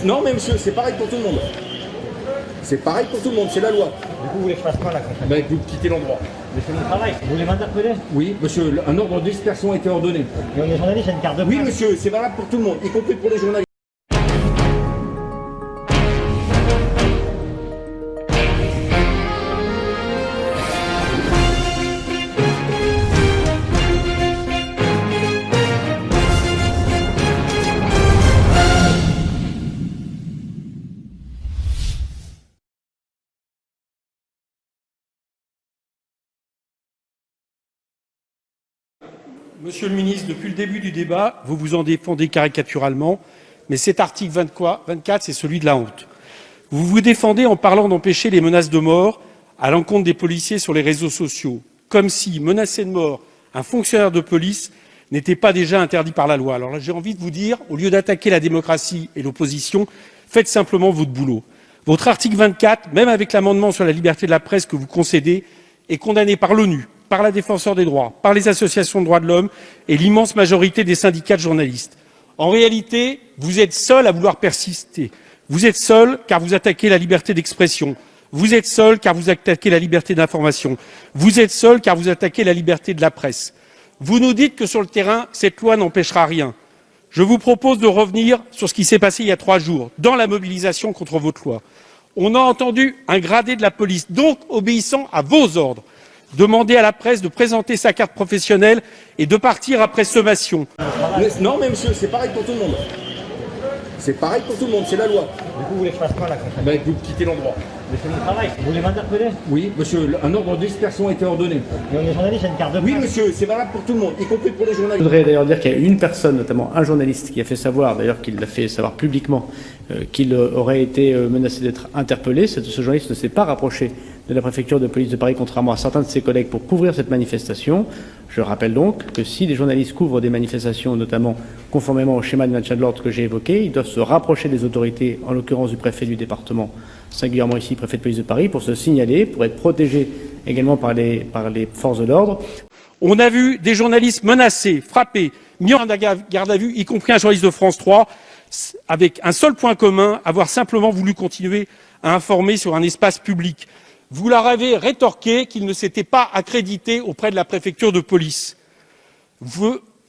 Non, mais monsieur, c'est pareil pour tout le monde. C'est pareil pour tout le monde, c'est la loi. Du coup, vous voulez que je fasse quoi là concrètement? Ben, vous quittez l'endroit. Mais c'est mon travail. Vous voulez m'interpeller? Oui, monsieur, un ordre de dispersion a été ordonné. Mais on est journaliste, j'ai une carte de presse. Oui, monsieur, c'est valable pour tout le monde, y compris pour les journalistes. Monsieur le ministre, depuis le début du débat, vous vous en défendez caricaturalement, mais cet article 24, c'est celui de la honte. Vous vous défendez en parlant d'empêcher les menaces de mort à l'encontre des policiers sur les réseaux sociaux, comme si menacer de mort un fonctionnaire de police n'était pas déjà interdit par la loi. Alors là, j'ai envie de vous dire, au lieu d'attaquer la démocratie et l'opposition, faites simplement votre boulot. Votre article 24, même avec l'amendement sur la liberté de la presse que vous concédez, est condamné par l'ONU, par la Défenseure des droits, par les associations de droits de l'homme et l'immense majorité des syndicats de journalistes. En réalité, vous êtes seul à vouloir persister. Vous êtes seul car vous attaquez la liberté d'expression. Vous êtes seul car vous attaquez la liberté d'information. Vous êtes seul car vous attaquez la liberté de la presse. Vous nous dites que sur le terrain, cette loi n'empêchera rien. Je vous propose de revenir sur ce qui s'est passé il y a 3 jours, dans la mobilisation contre votre loi. On a entendu un gradé de la police, donc obéissant à vos ordres, demander à la presse de présenter sa carte professionnelle et de partir après sommation. Non, mais monsieur, c'est pareil pour tout le monde. C'est pareil pour tout le monde, c'est la loi. Du coup, vous voulez que je fasse quoi là concrètement? Ben, vous quittez l'endroit. Mais c'est mon travail. Vous voulez m'interpeller? Oui, monsieur, un ordre de dispersion a été ordonné. Mais on est journaliste, j'ai une carte de presse. Oui, monsieur, c'est valable pour tout le monde, y compris pour les Je journalistes. voudrais d'ailleurs dire qu'il y a une personne, notamment un journaliste, qui a fait savoir, d'ailleurs qu'il l'a fait savoir publiquement, qu'il aurait été menacé d'être interpellé. Ce journaliste ne s'est pas rapproché de la préfecture de police de Paris, contrairement à certains de ses collègues, pour couvrir cette manifestation. Je rappelle donc que si les journalistes couvrent des manifestations, notamment conformément au schéma de maintien de l'ordre que j'ai évoqué, ils doivent se rapprocher des autorités, en l'occurrence du préfet du département, singulièrement ici, préfet de police de Paris, pour se signaler, pour être protégés également par les forces de l'ordre. On a vu des journalistes menacés, frappés, mis en garde à vue, y compris un journaliste de France 3, avec un seul point commun, avoir simplement voulu continuer à informer sur un espace public. Vous leur avez rétorqué qu'il ne s'était pas accrédité auprès de la préfecture de police.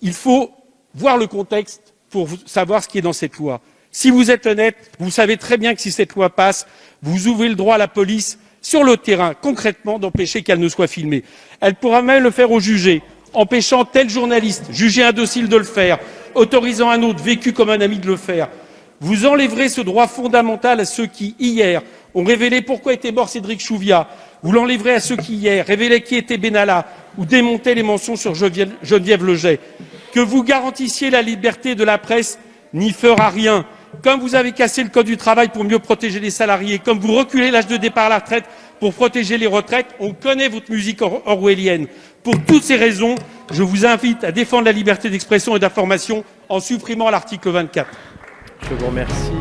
Il faut voir le contexte pour savoir ce qui est dans cette loi. Si vous êtes honnête, vous savez très bien que si cette loi passe, vous ouvrez le droit à la police, sur le terrain, concrètement, d'empêcher qu'elle ne soit filmée. Elle pourra même le faire au jugé, empêchant tel journaliste, jugé indocile de le faire, autorisant un autre, vécu comme un ami, de le faire. Vous enlèverez ce droit fondamental à ceux qui, hier, ont révélé pourquoi était mort Cédric Chouviat. Vous l'enlèverez à ceux qui, hier, révélaient qui était Benalla ou démontaient les mensonges sur Geneviève Leget. Que vous garantissiez la liberté de la presse n'y fera rien. Comme vous avez cassé le code du travail pour mieux protéger les salariés, comme vous reculez l'âge de départ à la retraite pour protéger les retraites, on connaît votre musique orwellienne. Pour toutes ces raisons, je vous invite à défendre la liberté d'expression et d'information en supprimant l'article 24. Je vous remercie.